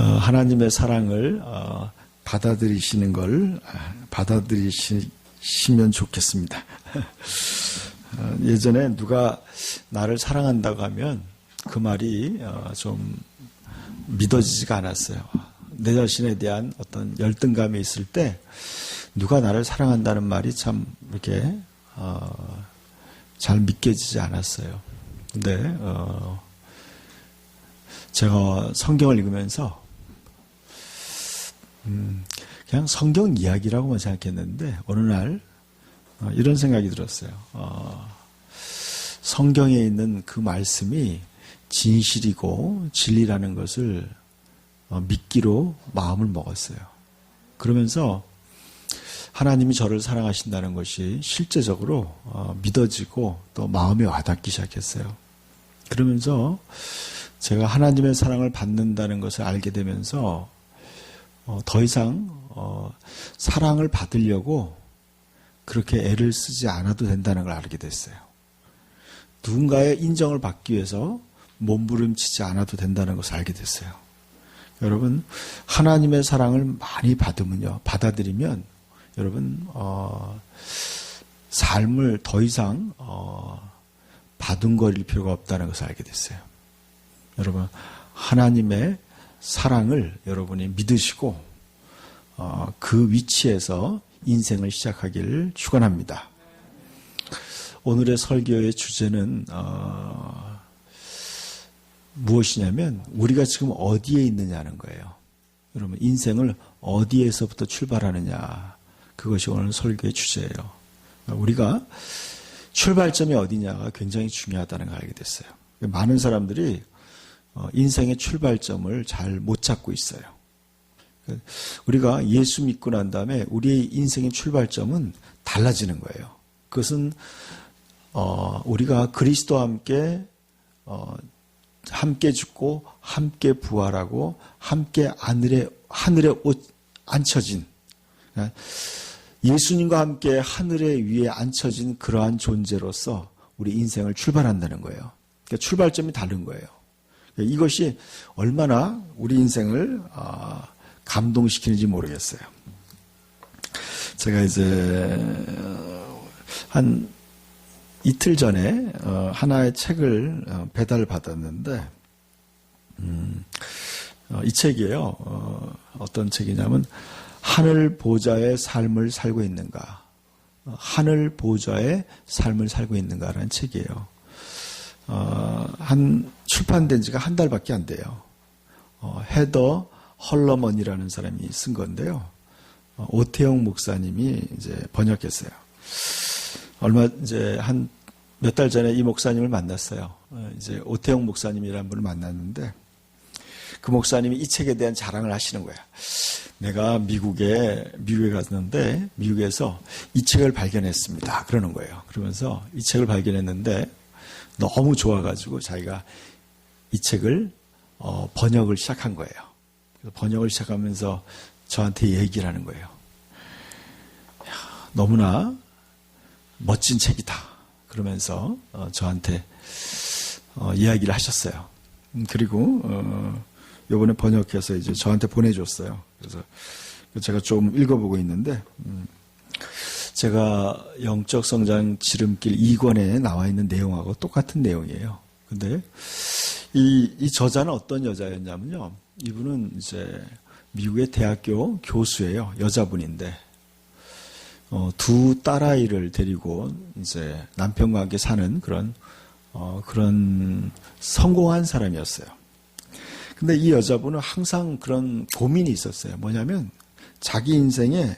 하나님의 사랑을 받아들이시는 걸 받아들이시면 좋겠습니다. 예전에 누가 나를 사랑한다고 하면 그 말이 좀 믿어지지가 않았어요. 내 자신에 대한 어떤 열등감이 있을 때 누가 나를 사랑한다는 말이 참 이렇게 잘 믿겨지지 않았어요. 근데 제가 성경을 읽으면서 그냥 성경 이야기라고만 생각했는데 어느 날 이런 생각이 들었어요. 성경에 있는 그 말씀이 진실이고 진리라는 것을 믿기로 마음을 먹었어요. 그러면서 하나님이 저를 사랑하신다는 것이 실제적으로 믿어지고 또 마음에 와닿기 시작했어요. 그러면서 제가 하나님의 사랑을 받는다는 것을 알게 되면서 더 이상 사랑을 받으려고 그렇게 애를 쓰지 않아도 된다는 걸 알게 됐어요. 누군가의 인정을 받기 위해서 몸부림치지 않아도 된다는 것을 알게 됐어요. 여러분, 하나님의 사랑을 많이 받아들이면 여러분 삶을 더 이상 바둥거릴 필요가 없다는 것을 알게 됐어요. 여러분, 하나님의 사랑을 여러분이 믿으시고 그 위치에서 인생을 시작하기를 축원합니다. 오늘의 설교의 주제는 무엇이냐면 우리가 지금 어디에 있느냐는 거예요. 여러분, 인생을 어디에서부터 출발하느냐, 그것이 오늘 설교의 주제예요. 우리가 출발점이 어디냐가 굉장히 중요하다는 걸 알게 됐어요. 많은 사람들이 인생의 출발점을 잘 못 잡고 있어요. 우리가 예수 믿고 난 다음에 우리의 인생의 출발점은 달라지는 거예요. 그것은 우리가 그리스도와 함께 죽고 함께 부활하고 함께 하늘에 앉혀진, 예수님과 함께 하늘에 위에 앉혀진 그러한 존재로서 우리 인생을 출발한다는 거예요. 그러니까 출발점이 다른 거예요. 이것이 얼마나 우리 인생을 감동시키는지 모르겠어요. 제가 이제 한 이틀 전에 하나의 책을 배달받았는데 이 책이에요. 어떤 책이냐면 하늘 보좌의 삶을 살고 있는가, 하늘 보좌의 삶을 살고 있는가라는 책이에요. 출판된 지가 한 달밖에 안 돼요. 헤더 헐러먼이라는 사람이 쓴 건데요. 오태영 목사님이 이제 번역했어요. 이제 한 몇 달 전에 이 목사님을 만났어요. 이제 오태영 목사님이라는 분을 만났는데 그 목사님이 이 책에 대한 자랑을 하시는 거야. 내가 미국에 갔는데 미국에서 이 책을 발견했습니다. 그러는 거예요. 그러면서 이 책을 발견했는데 너무 좋아가지고 자기가 이 책을 번역을 시작한 거예요. 그래서 번역을 시작하면서 저한테 얘기를 하는 거예요. 너무나 멋진 책이다. 그러면서 저한테 이야기를 하셨어요. 그리고 이번에 번역해서 이제 저한테 보내줬어요. 그래서 제가 좀 읽어보고 있는데 제가 영적 성장 지름길 2권에 나와 있는 내용하고 똑같은 내용이에요. 근데 이 저자는 어떤 여자였냐면요. 이분은 이제 미국의 대학교 교수예요. 여자분인데 두 딸아이를 데리고 이제 남편과 함께 사는 그런 성공한 사람이었어요. 근데 이 여자분은 항상 그런 고민이 있었어요. 뭐냐면 자기 인생에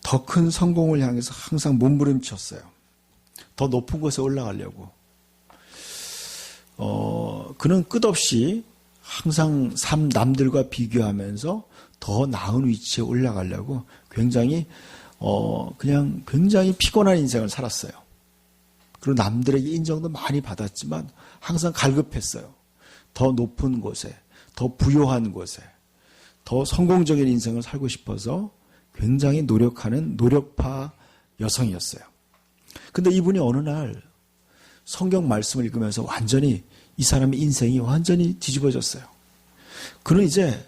더 큰 성공을 향해서 항상 몸부림쳤어요. 더 높은 곳에 올라가려고. 그는 끝없이 항상 남들과 비교하면서 더 나은 위치에 올라가려고 굉장히 굉장히 피곤한 인생을 살았어요. 그리고 남들에게 인정도 많이 받았지만 항상 갈급했어요. 더 높은 곳에, 더 부유한 곳에, 더 성공적인 인생을 살고 싶어서 굉장히 노력하는 노력파 여성이었어요. 근데 이분이 어느 날 성경 말씀을 읽으면서 완전히 이 사람의 인생이 완전히 뒤집어졌어요. 그는 이제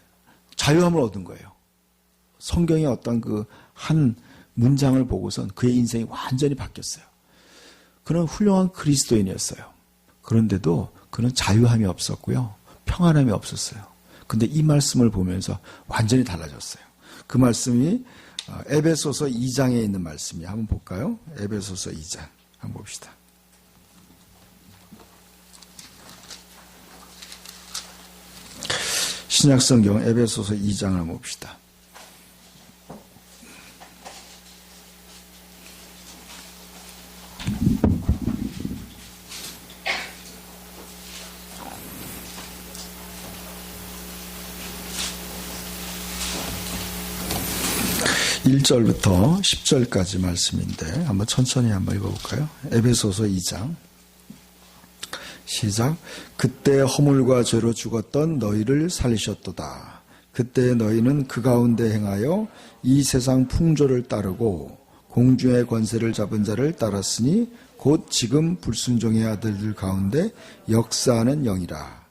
자유함을 얻은 거예요. 성경의 어떤 그 한 문장을 보고선 그의 인생이 완전히 바뀌었어요. 그는 훌륭한 그리스도인이었어요. 그런데도 그는 자유함이 없었고요. 평안함이 없었어요. 근데 이 말씀을 보면서 완전히 달라졌어요. 그 말씀이 에베소서 2장에 있는 말씀이에요. 한번 볼까요? 에베소서 2장 한번 봅시다. 신약성경 에베소서 2장을 한번 봅시다. (1절부터) (10절까지) 말씀인데 한번 천천히 한번 읽어볼까요? 에베소서 2장 시작. 그때 허물과 죄로 죽었던 너희를 살리셨도다. 그때 너희는 그 가운데 행하여 이 세상 풍조를 따르고 공중의 권세를 잡은 자를 따랐으니 곧 지금 불순종의 아들들 가운데 역사하는 영이라.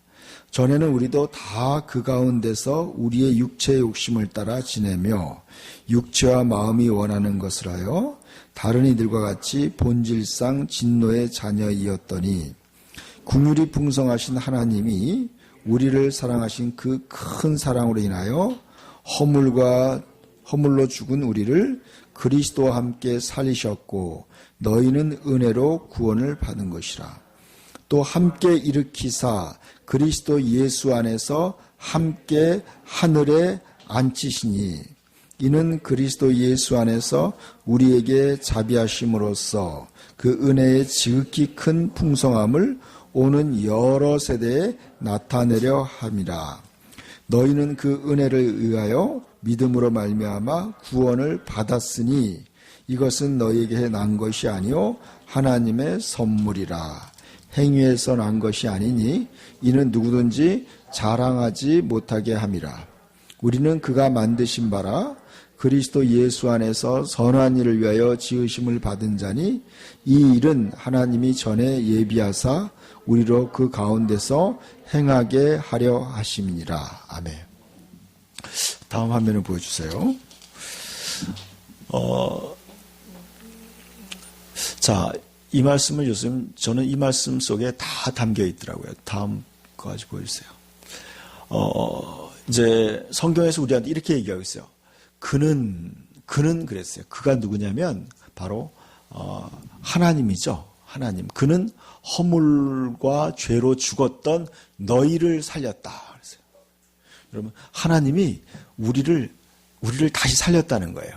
전에는 우리도 다 그 가운데서 우리의 육체의 욕심을 따라 지내며 육체와 마음이 원하는 것을 하여 다른 이들과 같이 본질상 진노의 자녀이었더니 긍휼이 풍성하신 하나님이 우리를 사랑하신 그 큰 사랑으로 인하여 허물로 죽은 우리를 그리스도와 함께 살리셨고 너희는 은혜로 구원을 받은 것이라. 또 함께 일으키사 그리스도 예수 안에서 함께 하늘에 앉히시니 이는 그리스도 예수 안에서 우리에게 자비하심으로써 그 은혜의 지극히 큰 풍성함을 오는 여러 세대에 나타내려 함이라. 너희는 그 은혜를 의하여 믿음으로 말미암아 구원을 받았으니 이것은 너희에게 난 것이 아니요 하나님의 선물이라. 행위에서 난 것이 아니니 이는 누구든지 자랑하지 못하게 함이라. 우리는 그가 만드신 바라 그리스도 예수 안에서 선한 일을 위하여 지으심을 받은 자니 이 일은 하나님이 전에 예비하사 우리로 그 가운데서 행하게 하려 하심이니라. 아멘. 다음 화면을 보여주세요. 자, 이 말씀을 요즘 저는 이 말씀 속에 다 담겨 있더라고요. 다음 거까지 보여주세요. 이제 성경에서 우리한테 이렇게 얘기하고 있어요. 그는 그랬어요. 그가 누구냐면 바로 하나님이죠. 하나님. 그는 허물과 죄로 죽었던 너희를 살렸다. 그랬어요. 여러분, 하나님이 우리를 다시 살렸다는 거예요.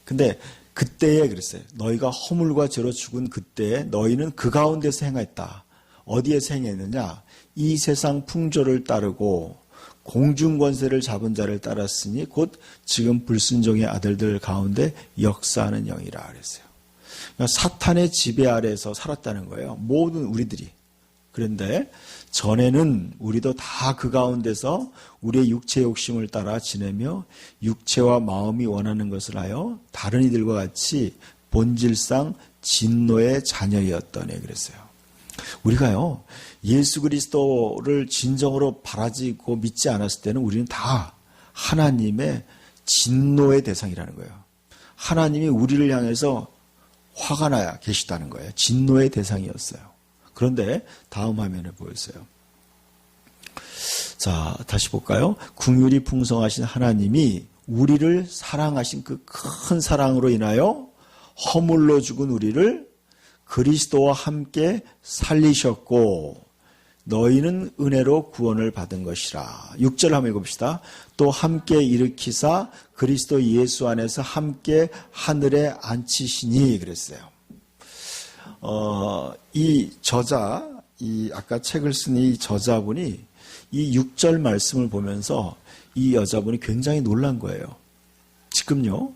근데 그때에 그랬어요. 너희가 허물과 죄로 죽은 그때에 너희는 그 가운데서 행했다. 어디에서 행했느냐? 이 세상 풍조를 따르고 공중 권세를 잡은 자를 따랐으니 곧 지금 불순종의 아들들 가운데 역사하는 영이라 그랬어요. 그러니까 사탄의 지배 아래에서 살았다는 거예요. 모든 우리들이. 그런데 전에는 우리도 다 그 가운데서 우리의 육체의 욕심을 따라 지내며 육체와 마음이 원하는 것을 하여 다른 이들과 같이 본질상 진노의 자녀였더니 그랬어요. 우리가요, 예수 그리스도를 진정으로 바라지고 믿지 않았을 때는 우리는 다 하나님의 진노의 대상이라는 거예요. 하나님이 우리를 향해서 화가 나야 계시다는 거예요. 진노의 대상이었어요. 그런데 다음 화면에 보였어요. 자, 다시 볼까요? 긍휼이 풍성하신 하나님이 우리를 사랑하신 그 큰 사랑으로 인하여 허물로 죽은 우리를 그리스도와 함께 살리셨고 너희는 은혜로 구원을 받은 것이라. 6절 한번 읽어봅시다. 또 함께 일으키사 그리스도 예수 안에서 함께 하늘에 앉히시니 그랬어요. 이 저자, 아까 책을 쓴 이 저자분이 이 6절 말씀을 보면서 이 여자분이 굉장히 놀란 거예요. 지금요,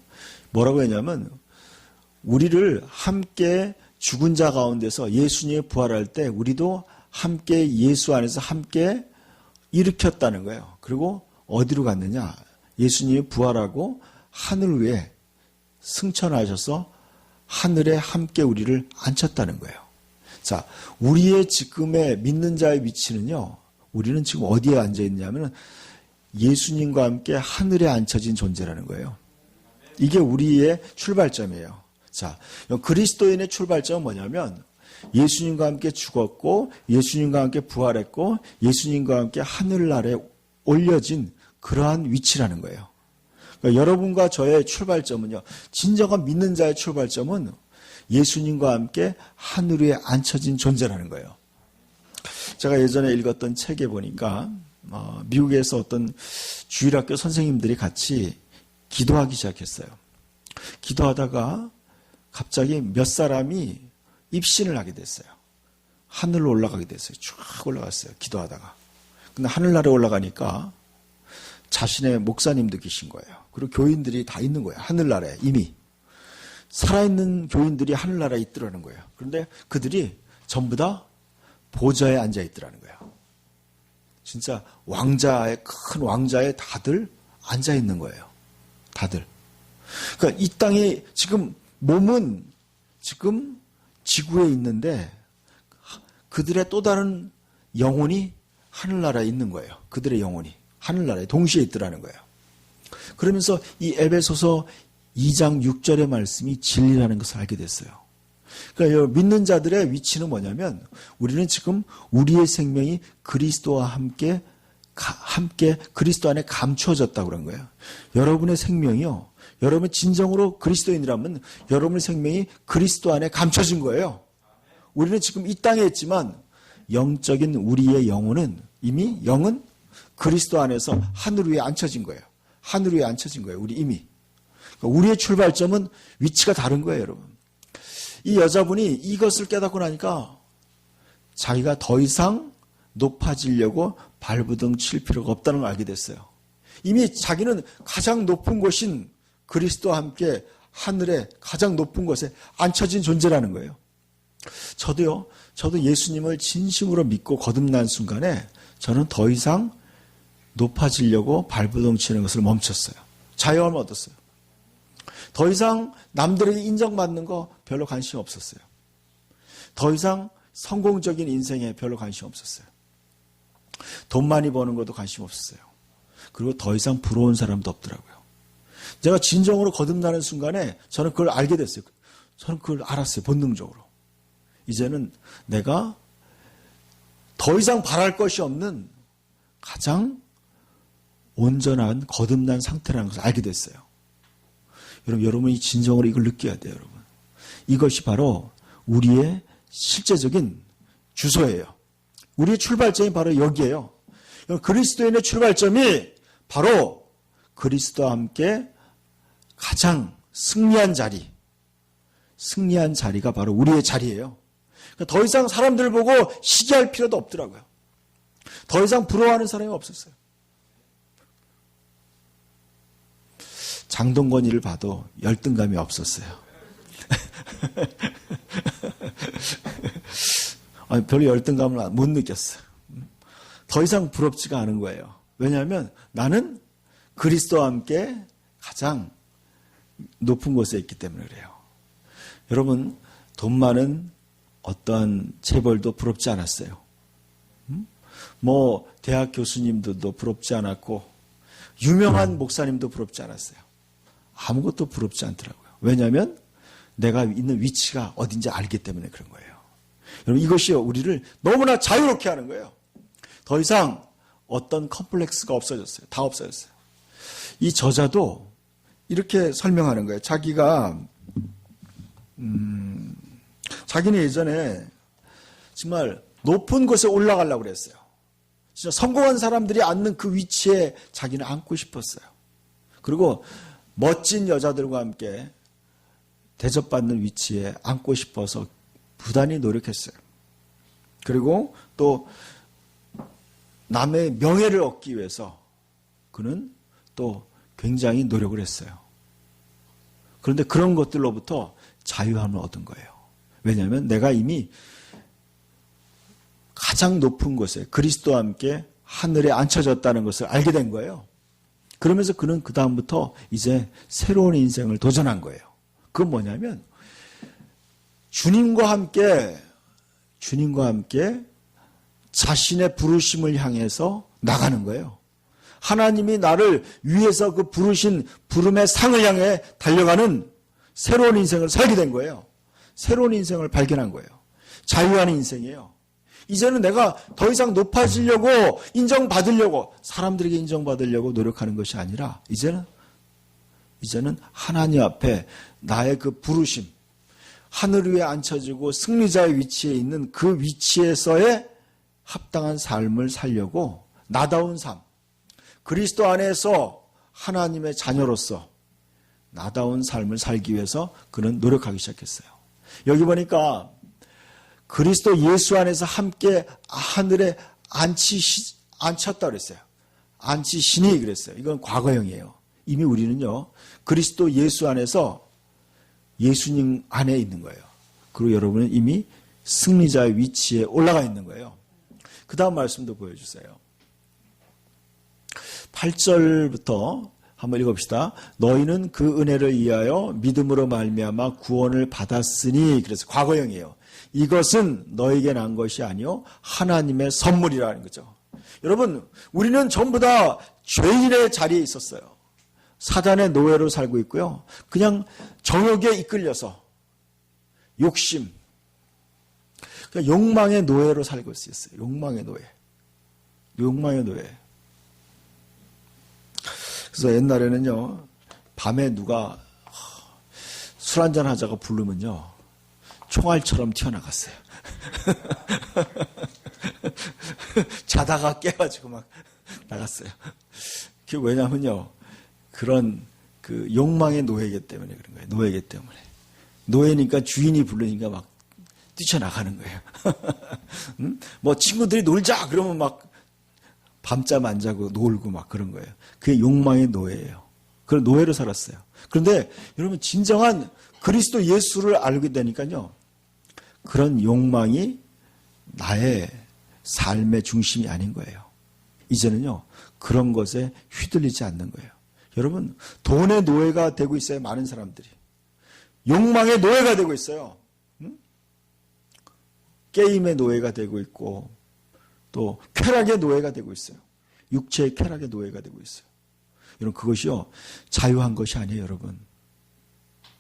뭐라고 했냐면 우리를 함께 죽은 자 가운데서 예수님이 부활할 때 우리도 함께 예수 안에서 함께 일으켰다는 거예요. 그리고 어디로 갔느냐? 예수님이 부활하고 하늘 위에 승천하셔서 하늘에 함께 우리를 앉혔다는 거예요. 자, 우리의 지금의 믿는 자의 위치는요, 우리는 지금 어디에 앉아 있냐면 예수님과 함께 하늘에 앉혀진 존재라는 거예요. 이게 우리의 출발점이에요. 자, 그리스도인의 출발점은 뭐냐면 예수님과 함께 죽었고 예수님과 함께 부활했고 예수님과 함께 하늘나라에 올려진 그러한 위치라는 거예요. 그러니까 여러분과 저의 출발점은요. 진정한 믿는 자의 출발점은 예수님과 함께 하늘 위에 앉혀진 존재라는 거예요. 제가 예전에 읽었던 책에 보니까 미국에서 어떤 주일학교 선생님들이 같이 기도하기 시작했어요. 기도하다가 갑자기 몇 사람이 입신을 하게 됐어요. 하늘로 올라가게 됐어요. 쭉 올라갔어요. 기도하다가. 근데 하늘나라에 올라가니까 자신의 목사님도 계신 거예요. 그리고 교인들이 다 있는 거예요. 하늘나라에 이미. 살아있는 교인들이 하늘나라에 있더라는 거예요. 그런데 그들이 전부 다 보좌에 앉아 있더라는 거예요. 진짜 왕자의, 큰 왕자에 다들 앉아 있는 거예요. 다들. 그러니까 이 땅에 지금 몸은 지금 지구에 있는데 그들의 또 다른 영혼이 하늘나라에 있는 거예요. 그들의 영혼이 하늘나라에 동시에 있더라는 거예요. 그러면서 이 에베소서 2장 6절의 말씀이 진리라는 것을 알게 됐어요. 그러니까 믿는 자들의 위치는 뭐냐면 우리는 지금 우리의 생명이 그리스도와 함께 그리스도 안에 감추어졌다고 그런 거예요. 여러분의 생명이요. 여러분 진정으로 그리스도인이라면 여러분의 생명이 그리스도 안에 감춰진 거예요. 우리는 지금 이 땅에 있지만 영적인 우리의 영혼은 이미 영은 그리스도 안에서 하늘 위에 앉혀진 거예요. 하늘 위에 앉혀진 거예요. 우리 이미. 그러니까 우리의 출발점은 위치가 다른 거예요, 여러분. 이 여자분이 이것을 깨닫고 나니까 자기가 더 이상 높아지려고 발부둥 칠 필요가 없다는 걸 알게 됐어요. 이미 자기는 가장 높은 곳인 그리스도와 함께 하늘의 가장 높은 곳에 앉혀진 존재라는 거예요. 저도 예수님을 진심으로 믿고 거듭난 순간에 저는 더 이상 높아지려고 발부둥 치는 것을 멈췄어요. 자유함을 얻었어요. 더 이상 남들에게 인정받는 거 별로 관심 없었어요. 더 이상 성공적인 인생에 별로 관심 없었어요. 돈 많이 버는 것도 관심 없었어요. 그리고 더 이상 부러운 사람도 없더라고요. 제가 진정으로 거듭나는 순간에 저는 그걸 알게 됐어요. 저는 그걸 알았어요. 본능적으로. 이제는 내가 더 이상 바랄 것이 없는 가장 온전한 거듭난 상태라는 것을 알게 됐어요. 여러분이 진정으로 이걸 느껴야 돼요, 여러분. 이것이 바로 우리의 실제적인 주소예요. 우리의 출발점이 바로 여기예요. 그리스도인의 출발점이 바로 그리스도와 함께 가장 승리한 자리가 바로 우리의 자리예요. 더 이상 사람들 보고 시기할 필요도 없더라고요. 더 이상 부러워하는 사람이 없었어요. 장동건이를 봐도 열등감이 없었어요. 별로 열등감을 못 느꼈어요. 더 이상 부럽지가 않은 거예요. 왜냐하면 나는 그리스도와 함께 가장 높은 곳에 있기 때문에 그래요. 여러분, 돈 많은 어떠한 재벌도 부럽지 않았어요. 대학 교수님들도 부럽지 않았고 유명한 목사님도 부럽지 않았어요. 아무것도 부럽지 않더라고요. 왜냐하면 내가 있는 위치가 어딘지 알기 때문에 그런 거예요. 여러분, 이것이 우리를 너무나 자유롭게 하는 거예요. 더 이상 어떤 컴플렉스가 없어졌어요. 다 없어졌어요. 이 저자도 이렇게 설명하는 거예요. 자기는 예전에 정말 높은 곳에 올라가려고 그랬어요. 진짜 성공한 사람들이 앉는 그 위치에 자기는 앉고 싶었어요. 그리고 멋진 여자들과 함께 대접받는 위치에 앉고 싶어서 부단히 노력했어요. 그리고 또 남의 명예를 얻기 위해서 그는 또 굉장히 노력을 했어요. 그런데 그런 것들로부터 자유함을 얻은 거예요. 왜냐하면 내가 이미 가장 높은 곳에 그리스도와 함께 하늘에 앉혀졌다는 것을 알게 된 거예요. 그러면서 그는 그 다음부터 이제 새로운 인생을 도전한 거예요. 그건 뭐냐면 주님과 함께 자신의 부르심을 향해서 나가는 거예요. 하나님이 나를 위해서 그 부르신 부름의 상을 향해 달려가는 새로운 인생을 살게 된 거예요. 새로운 인생을 발견한 거예요. 자유하는 인생이에요. 이제는 내가 더 이상 높아지려고 인정받으려고 사람들에게 인정받으려고 노력하는 것이 아니라 이제는 하나님 앞에 나의 그 부르심, 하늘 위에 앉혀지고 승리자의 위치에 있는 그 위치에서의 합당한 삶을 살려고 나다운 삶, 그리스도 안에서 하나님의 자녀로서 나다운 삶을 살기 위해서 그는 노력하기 시작했어요. 여기 보니까 그리스도 예수 안에서 함께 하늘에 앉혔다 그랬어요. 앉히시니 그랬어요. 이건 과거형이에요. 이미 우리는요, 그리스도 예수 안에서 예수님 안에 있는 거예요. 그리고 여러분은 이미 승리자의 위치에 올라가 있는 거예요. 그 다음 말씀도 보여주세요. 8절부터 한번 읽어봅시다. 너희는 그 은혜를 위하여 믿음으로 말미암아 구원을 받았으니, 그래서 과거형이에요. 이것은 너에게 난 것이 아니요 하나님의 선물이라는 거죠. 여러분, 우리는 전부 다 죄인의 자리에 있었어요. 사단의 노예로 살고 있고요. 그냥 정욕에 이끌려서 욕심, 그러니까 욕망의 노예로 살고 있었어요. 욕망의 노예. 욕망의 노예. 그래서 옛날에는요, 밤에 누가 술 한잔 하자고 부르면요, 총알처럼 튀어나갔어요. 자다가 깨가지고 막 나갔어요. 그게 왜냐면요, 그런 그 욕망의 노예이기 때문에 그런 거예요. 노예이기 때문에. 노예니까 주인이 부르니까 막 뛰쳐나가는 거예요. 뭐 친구들이 놀자 그러면 막 밤잠 안 자고 놀고 막 그런 거예요. 그게 욕망의 노예예요. 그런 노예로 살았어요. 그런데 여러분, 진정한 그리스도 예수를 알게 되니까요, 그런 욕망이 나의 삶의 중심이 아닌 거예요. 이제는요, 그런 것에 휘둘리지 않는 거예요. 여러분, 돈의 노예가 되고 있어요. 많은 사람들이. 욕망의 노예가 되고 있어요. 게임의 노예가 되고 있고, 또 쾌락의 노예가 되고 있어요. 육체의 쾌락의 노예가 되고 있어요. 여러분, 그것이요, 자유한 것이 아니에요, 여러분.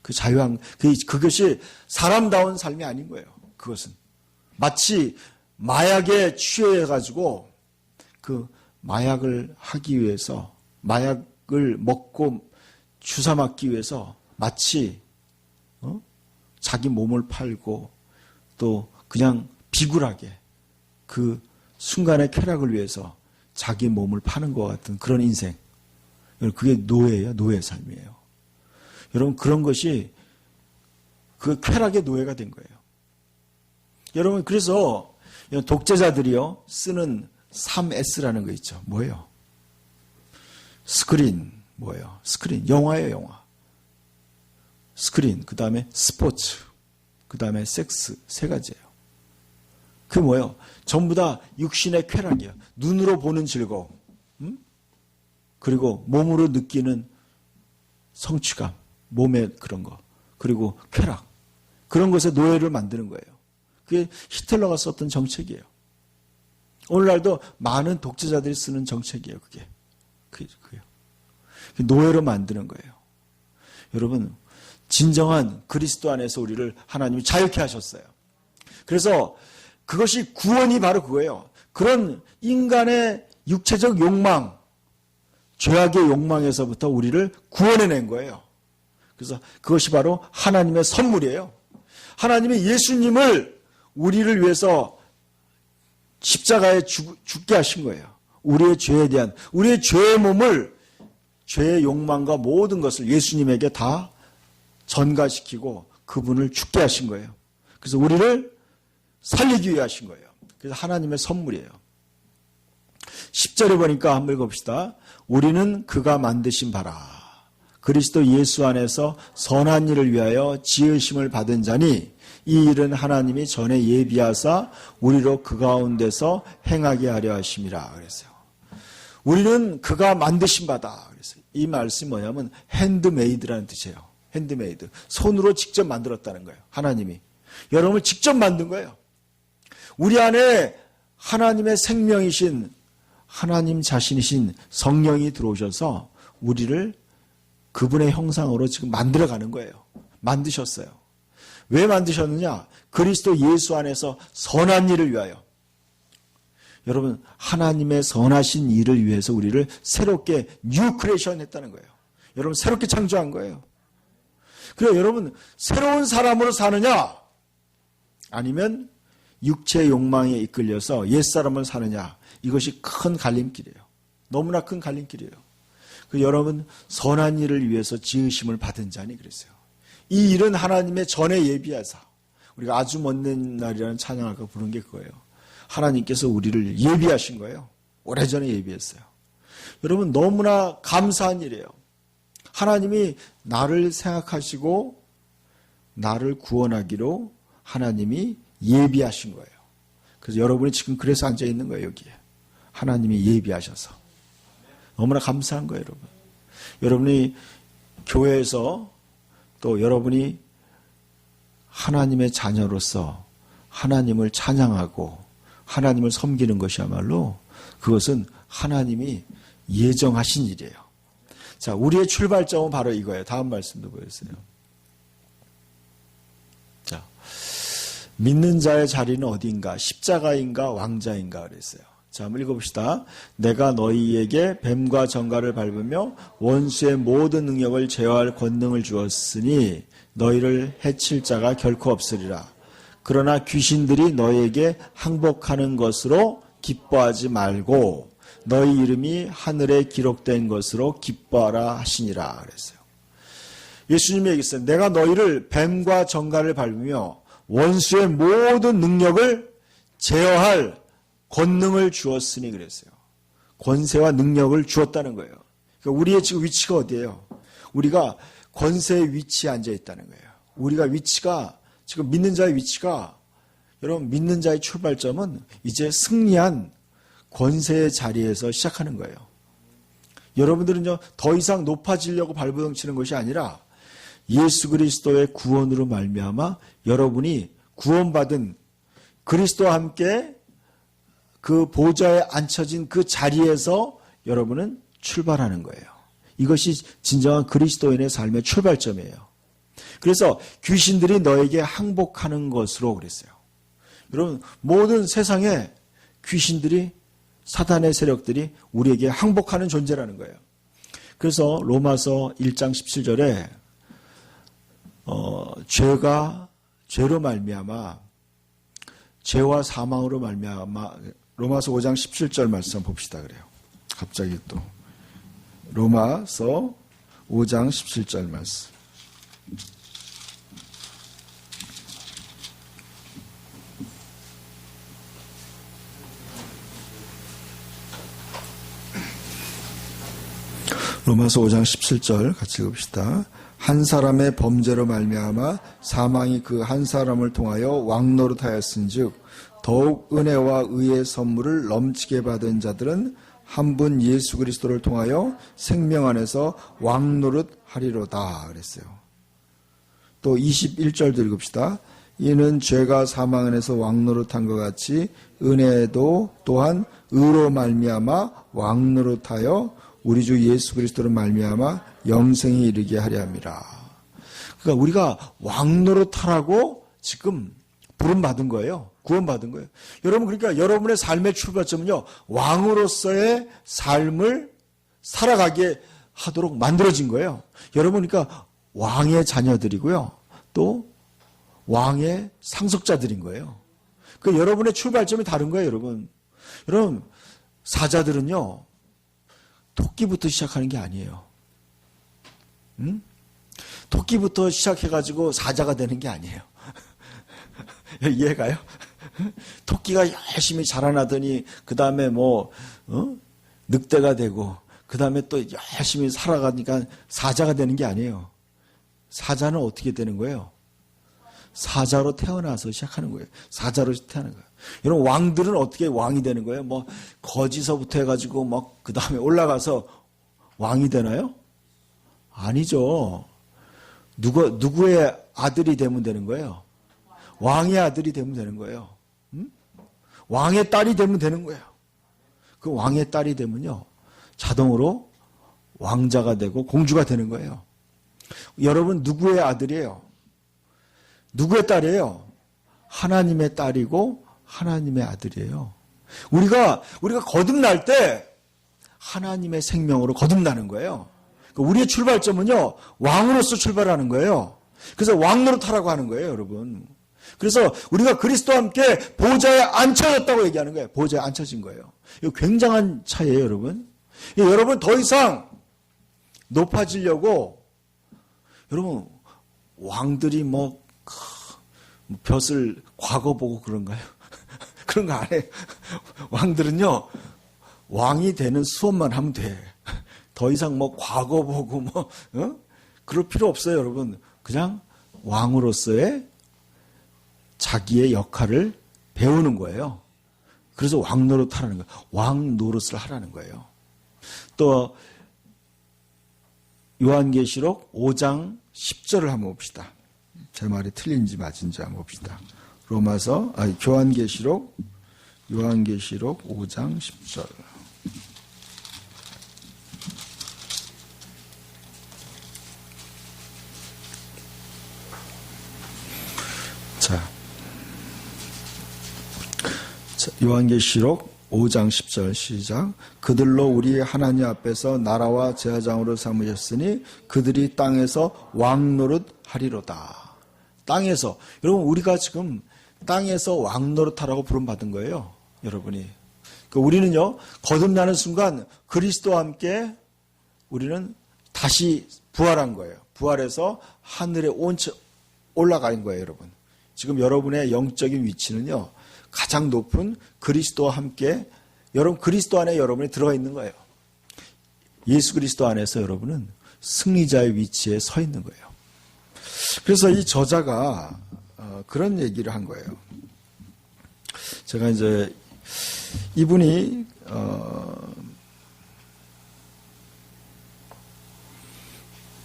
그것이 사람다운 삶이 아닌 거예요. 그것은 마치 마약에 취해가지고 그 마약을 하기 위해서, 마약을 먹고 주사 맞기 위해서 마치 자기 몸을 팔고 또 그냥 비굴하게 그 순간의 쾌락을 위해서 자기 몸을 파는 것 같은 그런 인생. 그게 노예예요. 노예 삶이에요. 여러분, 그런 것이 그 쾌락의 노예가 된 거예요. 여러분, 그래서 독재자들이요 쓰는 3S라는 거 있죠. 뭐예요? 스크린, 뭐예요? 스크린, 영화예요, 영화. 스크린, 그 다음에 스포츠, 그 다음에 섹스, 세 가지예요. 그게 뭐예요? 전부 다 육신의 쾌락이에요. 눈으로 보는 즐거움, 그리고 몸으로 느끼는 성취감, 몸의 그런 거, 그리고 쾌락, 그런 것에 노예를 만드는 거예요. 그게 히틀러가 썼던 정책이에요. 오늘날도 많은 독재자들이 쓰는 정책이에요. 그게요. 노예로 만드는 거예요. 여러분, 진정한 그리스도 안에서 우리를 하나님이 자유케 하셨어요. 그래서 그것이 구원이 바로 그거예요. 그런 인간의 육체적 욕망, 죄악의 욕망에서부터 우리를 구원해낸 거예요. 그래서 그것이 바로 하나님의 선물이에요. 하나님이 예수님을 우리를 위해서 십자가에 죽게 하신 거예요. 우리의 죄에 대한, 우리의 죄의 몸을, 죄의 욕망과 모든 것을 예수님에게 다 전가시키고 그분을 죽게 하신 거예요. 그래서 우리를 살리기 위해 하신 거예요. 그래서 하나님의 선물이에요. 10절에 보니까 한번 읽어봅시다. 우리는 그가 만드신 바라. 그리스도 예수 안에서 선한 일을 위하여 지으심을 받은 자니 이 일은 하나님이 전에 예비하사 우리로 그 가운데서 행하게 하려 하심이라 그랬어요. 우리는 그가 만드신 바다 그랬어요. 이 말씀이 뭐냐면 핸드메이드라는 뜻이에요. 핸드메이드. 손으로 직접 만들었다는 거예요. 하나님이. 여러분을 직접 만든 거예요. 우리 안에 하나님의 생명이신 하나님 자신이신 성령이 들어오셔서 우리를 그분의 형상으로 지금 만들어가는 거예요. 만드셨어요. 왜 만드셨느냐? 그리스도 예수 안에서 선한 일을 위하여. 여러분, 하나님의 선하신 일을 위해서 우리를 새롭게 뉴 크리에이션 했다는 거예요. 여러분, 새롭게 창조한 거예요. 그래, 여러분, 새로운 사람으로 사느냐? 아니면 육체의 욕망에 이끌려서 옛사람을 사느냐? 이것이 큰 갈림길이에요. 너무나 큰 갈림길이에요. 그 여러분, 선한 일을 위해서 지으심을 받은 자니 그랬어요. 이 일은 하나님의 전에 예비하사. 우리가 아주 먼 날이라는 찬양을 부른 게 그거예요. 하나님께서 우리를 예비하신 거예요. 오래전에 예비했어요. 여러분, 너무나 감사한 일이에요. 하나님이 나를 생각하시고 나를 구원하기로 하나님이 예비하신 거예요. 그래서 여러분이 지금 그래서 앉아 있는 거예요, 여기에. 하나님이 예비하셔서. 너무나 감사한 거예요, 여러분. 여러분이 교회에서 또 여러분이 하나님의 자녀로서 하나님을 찬양하고 하나님을 섬기는 것이야말로 그것은 하나님이 예정하신 일이에요. 자, 우리의 출발점은 바로 이거예요. 다음 말씀도 보였어요. 자, 믿는 자의 자리는 어디인가? 십자가인가 왕자인가 그랬어요. 자, 한번 읽어봅시다. 내가 너희에게 뱀과 정갈을 밟으며 원수의 모든 능력을 제어할 권능을 주었으니 너희를 해칠 자가 결코 없으리라. 그러나 귀신들이 너희에게 항복하는 것으로 기뻐하지 말고 너희 이름이 하늘에 기록된 것으로 기뻐하라 하시니라 그랬어요. 예수님이 얘기했어요. 내가 너희를 뱀과 정갈을 밟으며 원수의 모든 능력을 제어할 권능을 주었으니 그랬어요. 권세와 능력을 주었다는 거예요. 그러니까 우리의 지금 위치가 어디예요? 우리가 권세의 위치에 앉아 있다는 거예요. 우리가 위치가 지금 믿는 자의 위치가 여러분 믿는 자의 출발점은 이제 승리한 권세의 자리에서 시작하는 거예요. 여러분들은요 더 이상 높아지려고 발버둥치는 것이 아니라 예수 그리스도의 구원으로 말미암아 여러분이 구원받은 그리스도와 함께 그 보좌에 앉혀진 그 자리에서 여러분은 출발하는 거예요. 이것이 진정한 그리스도인의 삶의 출발점이에요. 그래서 귀신들이 너에게 항복하는 것으로 그랬어요. 여러분 모든 세상에 귀신들이 사단의 세력들이 우리에게 항복하는 존재라는 거예요. 그래서 로마서 1장 17절에 죄로 말미암아 죄와 사망으로 말미암아 로마서 5장 17절 말씀 봅시다 그래요. 갑자기 또 로마서 5장 17절 말씀. 로마서 5장 17절 같이 읽읍시다. 한 사람의 범죄로 말미암아 사망이 그 한 사람을 통하여 왕노릇하였은즉 더욱 은혜와 의의 선물을 넘치게 받은 자들은 한 분 예수 그리스도를 통하여 생명 안에서 왕노릇하리로다 그랬어요. 또 21절도 읽읍시다. 이는 죄가 사망 안에서 왕노릇한 것 같이 은혜도 또한 의로 말미암아 왕노릇하여 우리 주 예수 그리스도로 말미암아 영생에 이르게 하려 함이라. 그러니까 우리가 왕노릇하라고 지금 부름받은 거예요. 구원받은 거예요. 여러분 그러니까 여러분의 삶의 출발점은요. 왕으로서의 삶을 살아가게 하도록 만들어진 거예요. 여러분 그러니까 왕의 자녀들이고요. 또 왕의 상속자들인 거예요. 그 여러분의 출발점이 다른 거예요, 여러분. 여러분 사자들은요. 토끼부터 시작하는 게 아니에요. 응? 토끼부터 시작해가지고 사자가 되는 게 아니에요. 이해가요? 토끼가 열심히 자라나더니 그 다음에 늑대가 되고 그 다음에 또 열심히 살아가니까 사자가 되는 게 아니에요. 사자는 어떻게 되는 거예요? 사자로 태어나서 시작하는 거예요. 사자로 태어나는 거예요. 여러분 왕들은 어떻게 왕이 되는 거예요? 거지서부터 해가지고 그 다음에 올라가서 왕이 되나요? 아니죠. 누구의 아들이 되면 되는 거예요? 왕의 아들이 되면 되는 거예요. 응? 왕의 딸이 되면 되는 거예요. 그 왕의 딸이 되면요, 자동으로 왕자가 되고 공주가 되는 거예요. 여러분 누구의 아들이에요? 누구의 딸이에요? 하나님의 딸이고 하나님의 아들이에요. 우리가 거듭날 때 하나님의 생명으로 거듭나는 거예요. 우리의 출발점은요, 왕으로서 출발하는 거예요. 그래서 왕노릇하라고 하는 거예요, 여러분. 그래서 우리가 그리스도와 함께 보좌에 앉혀졌다고 얘기하는 거예요. 보좌에 앉혀진 거예요. 이거 굉장한 차이예요, 여러분. 여러분 더 이상 높아지려고, 여러분 왕들이 벼슬 과거 보고 그런가요? 그런 거 안 해요. 왕들은요, 왕이 되는 수업만 하면 돼. 더 이상 과거 보고 그럴 필요 없어요, 여러분. 그냥 왕으로서의 자기의 역할을 배우는 거예요. 그래서 왕노릇 하라는 거예요. 왕노릇을 하라는 거예요. 또 요한계시록 5장 10절을 한번 봅시다. 제 말이 틀린지 맞은지 한번 봅시다. 요한계시록 5장 10절. 자, 요한계시록 5장 10절 시작. 그들로 우리 하나님 앞에서 나라와 제사장으로 삼으셨으니 그들이 땅에서 왕노릇 하리로다. 땅에서, 여러분 우리가 지금 땅에서 왕노릇하라고 부름받은 거예요, 여러분이. 우리는요, 거듭나는 순간 그리스도와 함께 우리는 다시 부활한 거예요. 부활해서 하늘에 올라가는 거예요, 여러분. 지금 여러분의 영적인 위치는요, 가장 높은 그리스도와 함께, 여러분 그리스도 안에 여러분이 들어가 있는 거예요. 예수 그리스도 안에서 여러분은 승리자의 위치에 서 있는 거예요. 그래서 이 저자가 그런 얘기를 한 거예요. 제가 이제 이분이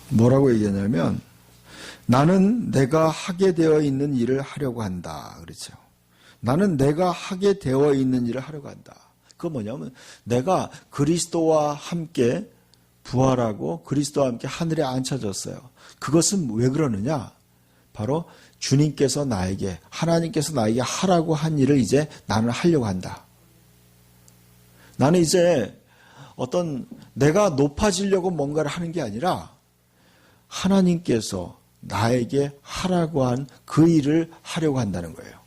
뭐라고 얘기하냐면, 나는 내가 하게 되어 있는 일을 하려고 한다. 그렇죠. 나는 내가 하게 되어 있는 일을 하려고 한다. 그건 뭐냐면, 내가 그리스도와 함께 부활하고 그리스도와 함께 하늘에 앉혀졌어요. 그것은 왜 그러느냐? 바로 주님께서 나에게, 하나님께서 나에게 하라고 한 일을 이제 나는 하려고 한다. 나는 이제 내가 높아지려고 뭔가를 하는 게 아니라 하나님께서 나에게 하라고 한 그 일을 하려고 한다는 거예요.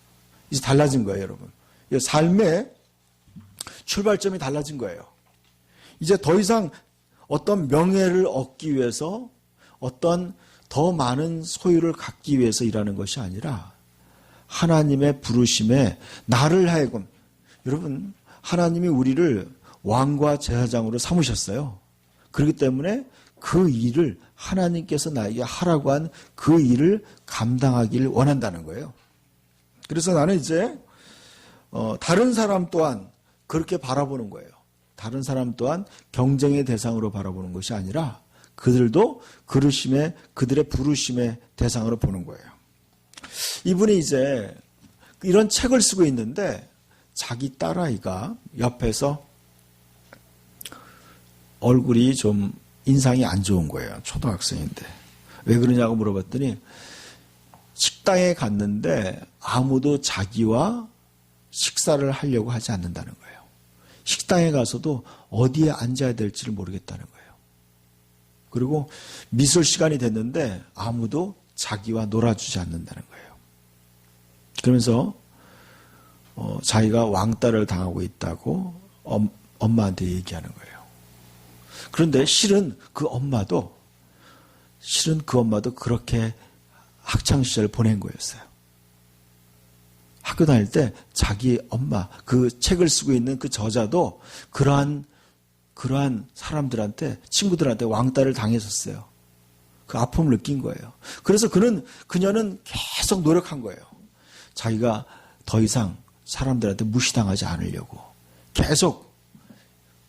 이제 달라진 거예요, 여러분. 삶의 출발점이 달라진 거예요. 이제 더 이상 어떤 명예를 얻기 위해서, 어떤 더 많은 소유를 갖기 위해서 일하는 것이 아니라 하나님의 부르심에 나를 하여금, 여러분 하나님이 우리를 왕과 제사장으로 삼으셨어요. 그렇기 때문에 그 일을, 하나님께서 나에게 하라고 한 그 일을 감당하기를 원한다는 거예요. 그래서 나는 이제 다른 사람 또한 그렇게 바라보는 거예요. 다른 사람 또한 경쟁의 대상으로 바라보는 것이 아니라 그들도 그들의 부르심의 대상으로 보는 거예요. 이분이 이제 이런 책을 쓰고 있는데 자기 딸아이가 옆에서 얼굴이 좀 인상이 안 좋은 거예요. 초등학생인데. 왜 그러냐고 물어봤더니 식당에 갔는데 아무도 자기와 식사를 하려고 하지 않는다는 거예요. 식당에 가서도 어디에 앉아야 될지를 모르겠다는 거예요. 그리고 미술 시간이 됐는데 아무도 자기와 놀아주지 않는다는 거예요. 그러면서 자기가 왕따를 당하고 있다고 엄마한테 얘기하는 거예요. 그런데 실은 그 엄마도 그렇게 학창시절을 보낸 거였어요. 학교 다닐 때 자기 엄마, 그 책을 쓰고 있는 그 저자도 그러한 사람들한테, 친구들한테 왕따를 당했었어요. 그 아픔을 느낀 거예요. 그래서 그녀는 계속 노력한 거예요. 자기가 더 이상 사람들한테 무시당하지 않으려고, 계속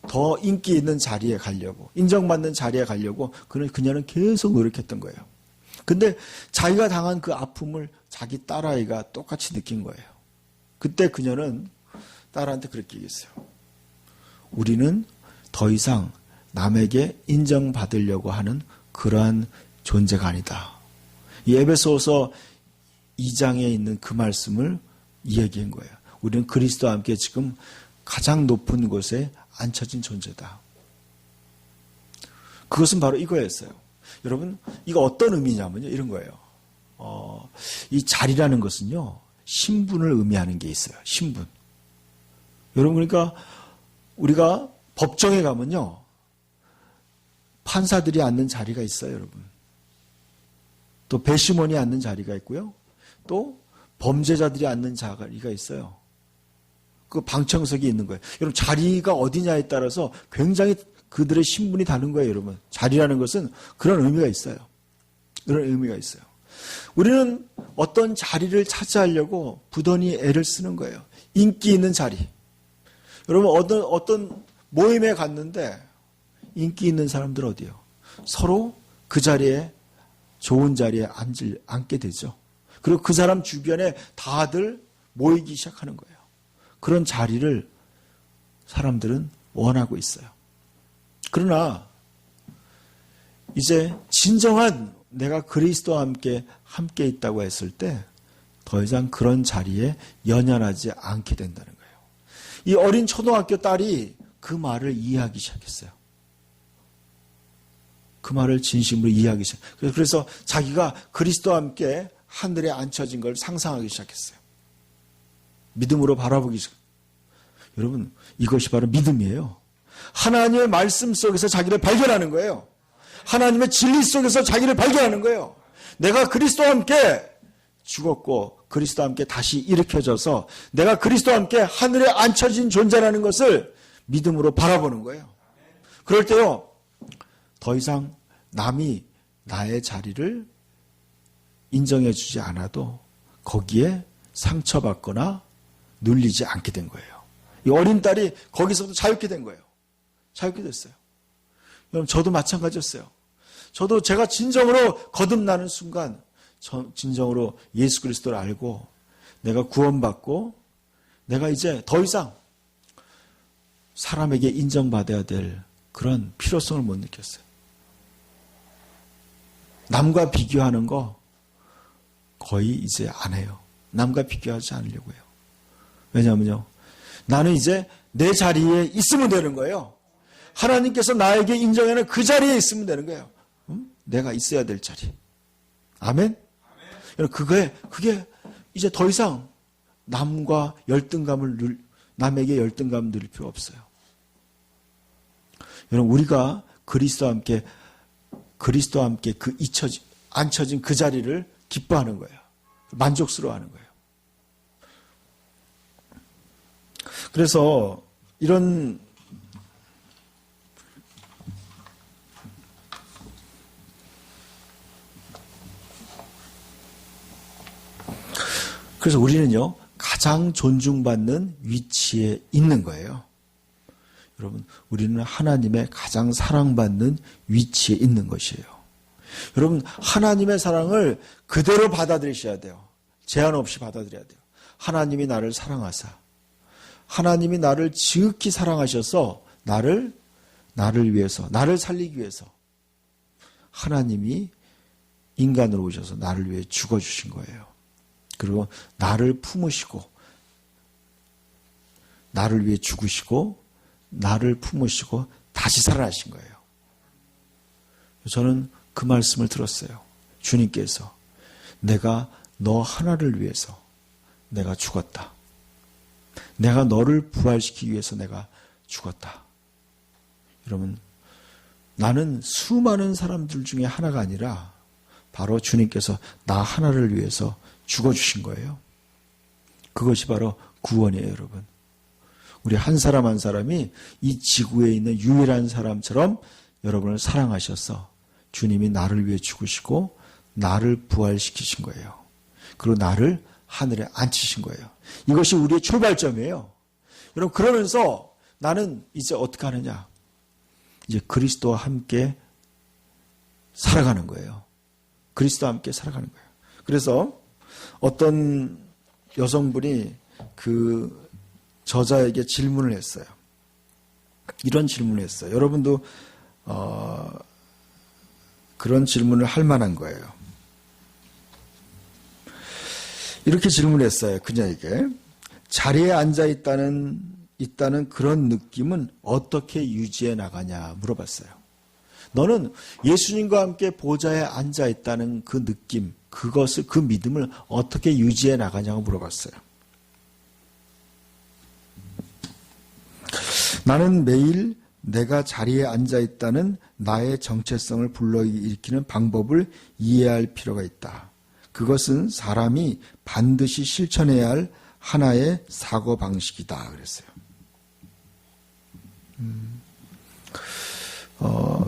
더 인기 있는 자리에 가려고, 인정받는 자리에 가려고 그녀는 계속 노력했던 거예요. 근데 자기가 당한 그 아픔을 자기 딸아이가 똑같이 느낀 거예요. 그때 그녀는 딸한테 그렇게 얘기했어요. 우리는 더 이상 남에게 인정받으려고 하는 그러한 존재가 아니다. 이 에베소서 2장에 있는 그 말씀을 이야기한 거예요. 우리는 그리스도와 함께 지금 가장 높은 곳에 앉혀진 존재다. 그것은 바로 이거였어요. 여러분, 이거 어떤 의미냐면요, 이런 거예요. 이 자리라는 것은요, 신분을 의미하는 게 있어요. 신분. 여러분, 그러니까 우리가 법정에 가면요, 판사들이 앉는 자리가 있어요, 여러분. 또 배심원이 앉는 자리가 있고요. 또 범죄자들이 앉는 자리가 있어요. 그 방청석이 있는 거예요. 여러분, 자리가 어디냐에 따라서 굉장히 그들의 신분이 다른 거예요, 여러분. 자리라는 것은 그런 의미가 있어요. 그런 의미가 있어요. 우리는 어떤 자리를 차지하려고 부단히 애를 쓰는 거예요. 인기 있는 자리. 여러분, 어떤 모임에 갔는데 인기 있는 사람들 어디요? 서로 그 자리에, 좋은 자리에 앉게 되죠. 그리고 그 사람 주변에 다들 모이기 시작하는 거예요. 그런 자리를 사람들은 원하고 있어요. 그러나 이제 진정한 내가 그리스도와 함께 있다고 했을 때 더 이상 그런 자리에 연연하지 않게 된다는 거예요. 이 어린 초등학교 딸이 그 말을 이해하기 시작했어요. 그 말을 진심으로 이해하기 시작했어요. 그래서 자기가 그리스도와 함께 하늘에 앉혀진 걸 상상하기 시작했어요. 믿음으로 바라보기 시작했어요. 여러분, 이것이 바로 믿음이에요. 하나님의 말씀 속에서 자기를 발견하는 거예요. 하나님의 진리 속에서 자기를 발견하는 거예요. 내가 그리스도와 함께 죽었고 그리스도와 함께 다시 일으켜져서 내가 그리스도와 함께 하늘에 앉혀진 존재라는 것을 믿음으로 바라보는 거예요. 그럴 때요, 더 이상 남이 나의 자리를 인정해 주지 않아도 거기에 상처받거나 눌리지 않게 된 거예요. 이 어린 딸이 거기서도 자유케 된 거예요. 자유케 됐어요. 여러분, 저도 마찬가지였어요. 저도 제가 진정으로 거듭나는 순간 진정으로 예수 그리스도를 알고 내가 구원받고 내가 이제 더 이상 사람에게 인정받아야 될 그런 필요성을 못 느꼈어요. 남과 비교하는 거 거의 이제 안 해요. 남과 비교하지 않으려고 해요. 왜냐하면요, 나는 이제 내 자리에 있으면 되는 거예요. 하나님께서 나에게 인정하는 그 자리에 있으면 되는 거예요. 내가 있어야 될 자리. 아멘? 여러분, 그게 이제 더 이상 남에게 열등감을 누릴 필요 없어요. 여러분, 우리가 그리스도와 함께 앉혀진 그 자리를 기뻐하는 거예요. 만족스러워하는 거예요. 그래서 그래서 우리는요, 가장 존중받는 위치에 있는 거예요. 여러분, 우리는 하나님의 가장 사랑받는 위치에 있는 것이에요. 여러분, 하나님의 사랑을 그대로 받아들이셔야 돼요. 제한 없이 받아들여야 돼요. 하나님이 나를 사랑하사, 하나님이 나를 지극히 사랑하셔서 나를 위해서, 나를 살리기 위해서 하나님이 인간으로 오셔서 나를 위해 죽어주신 거예요. 그리고 나를 품으시고, 나를 위해 죽으시고, 나를 품으시고 다시 살아나신 거예요. 저는 그 말씀을 들었어요. 주님께서 내가 너 하나를 위해서 내가 죽었다. 내가 너를 부활시키기 위해서 내가 죽었다. 여러분, 나는 수많은 사람들 중에 하나가 아니라 바로 주님께서 나 하나를 위해서 죽어주신 거예요. 그것이 바로 구원이에요, 여러분. 우리 한 사람 한 사람이 이 지구에 있는 유일한 사람처럼 여러분을 사랑하셔서 주님이 나를 위해 죽으시고 나를 부활시키신 거예요. 그리고 나를 하늘에 앉히신 거예요. 이것이 우리의 출발점이에요. 여러분, 그러면서 나는 이제 어떻게 하느냐? 이제 그리스도와 함께 살아가는 거예요. 그리스도와 함께 살아가는 거예요. 그래서 어떤 여성분이 그 저자에게 질문을 했어요. 이런 질문을 했어요. 여러분도 그런 질문을 할 만한 거예요. 이렇게 질문했어요. 그녀에게 자리에 앉아 있다는 그런 느낌은 어떻게 유지해 나가냐 물어봤어요. 너는 예수님과 함께 보좌에 앉아 있다는 그 느낌, 그 믿음을 어떻게 유지해 나가냐고 물어봤어요. 나는 매일 내가 자리에 앉아 있다는 나의 정체성을 불러일으키는 방법을 이해할 필요가 있다. 그것은 사람이 반드시 실천해야 할 하나의 사고방식이다. 그랬어요.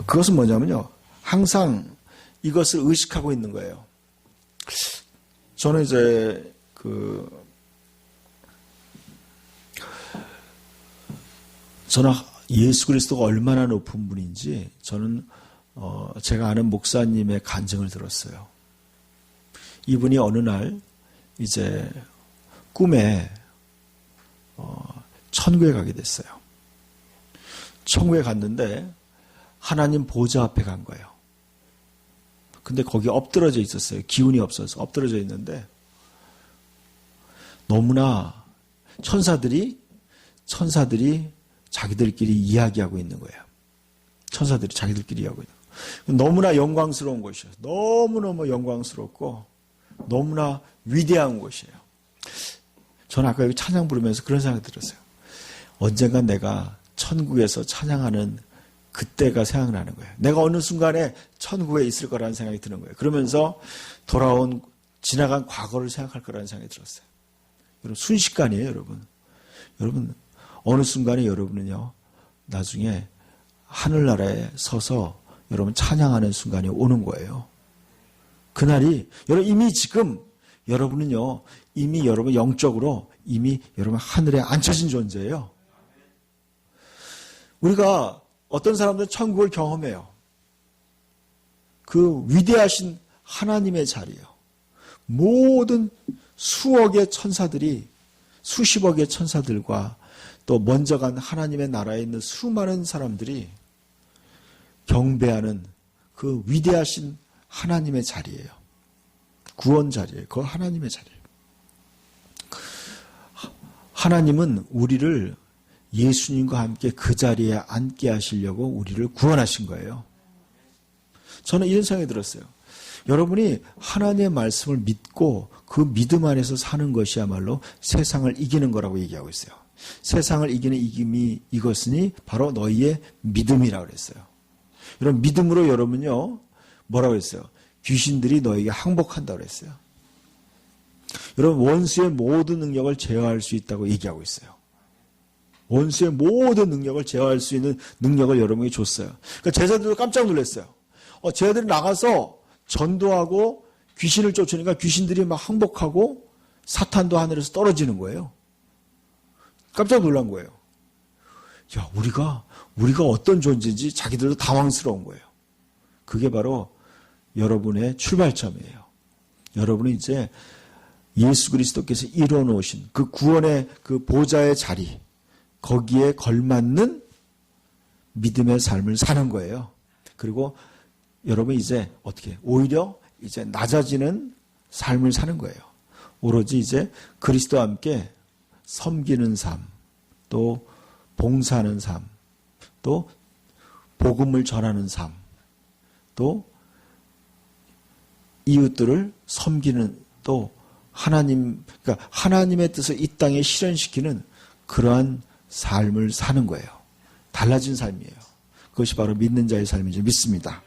그것은 뭐냐면요. 항상 이것을 의식하고 있는 거예요. 저는 이제 저는 예수 그리스도가 얼마나 높은 분인지 저는 제가 아는 목사님의 간증을 들었어요. 이분이 어느 날 이제 꿈에 천국에 가게 됐어요. 천국에 갔는데 하나님 보좌 앞에 간 거예요. 근데 거기 엎드러져 있었어요. 기운이 없어서 엎드러져 있는데 너무나 천사들이 자기들끼리 이야기하고 있는 거예요. 천사들이 자기들끼리 이야기하고 있는 거예요. 너무나 영광스러운 곳이에요. 너무너무 영광스럽고 너무나 위대한 곳이에요. 저는 아까 여기 찬양 부르면서 그런 생각이 들었어요. 언젠가 내가 천국에서 찬양하는 그때가 생각나는 거예요. 내가 어느 순간에 천국에 있을 거라는 생각이 드는 거예요. 그러면서 지나간 과거를 생각할 거라는 생각이 들었어요. 여러분, 순식간이에요, 여러분. 여러분, 어느 순간에 여러분은요, 나중에 하늘나라에 서서 여러분 찬양하는 순간이 오는 거예요. 그날이, 여러분, 이미 지금 여러분은요, 이미 여러분 영적으로 이미 여러분 하늘에 앉혀진 존재예요. 우리가 어떤 사람들은 천국을 경험해요. 그 위대하신 하나님의 자리예요. 모든 수억의 천사들이 수십억의 천사들과 또 먼저 간 하나님의 나라에 있는 수많은 사람들이 경배하는 그 위대하신 하나님의 자리예요. 구원 자리예요. 그 하나님의 자리예요. 하나님은 우리를 예수님과 함께 그 자리에 앉게 하시려고 우리를 구원하신 거예요. 저는 이런 생각이 들었어요. 여러분이 하나님의 말씀을 믿고 그 믿음 안에서 사는 것이야말로 세상을 이기는 거라고 얘기하고 있어요. 세상을 이기는 이김이 이것으니 바로 너희의 믿음이라고 그랬어요. 여러분, 믿음으로 여러분요, 뭐라고 했어요? 귀신들이 너에게 항복한다고 그랬어요. 여러분, 원수의 모든 능력을 제어할 수 있다고 얘기하고 있어요. 원수의 모든 능력을 제어할 수 있는 능력을 여러분이 줬어요. 그러니까 제자들도 깜짝 놀랐어요. 제자들이 나가서 전도하고 귀신을 쫓으니까 귀신들이 막 항복하고 사탄도 하늘에서 떨어지는 거예요. 깜짝 놀란 거예요. 야, 우리가 어떤 존재인지 자기들도 당황스러운 거예요. 그게 바로 여러분의 출발점이에요. 여러분이 이제 예수 그리스도께서 이루어 놓으신 그 구원의 그 보좌의 자리, 거기에 걸맞는 믿음의 삶을 사는 거예요. 그리고 여러분 이제 어떻게 오히려 이제 낮아지는 삶을 사는 거예요. 오로지 이제 그리스도와 함께 섬기는 삶, 또 봉사하는 삶, 또 복음을 전하는 삶, 또 이웃들을 섬기는, 또 그러니까 하나님의 뜻을 이 땅에 실현시키는 그러한 삶을 사는 거예요. 달라진 삶이에요. 그것이 바로 믿는 자의 삶이죠. 믿습니다.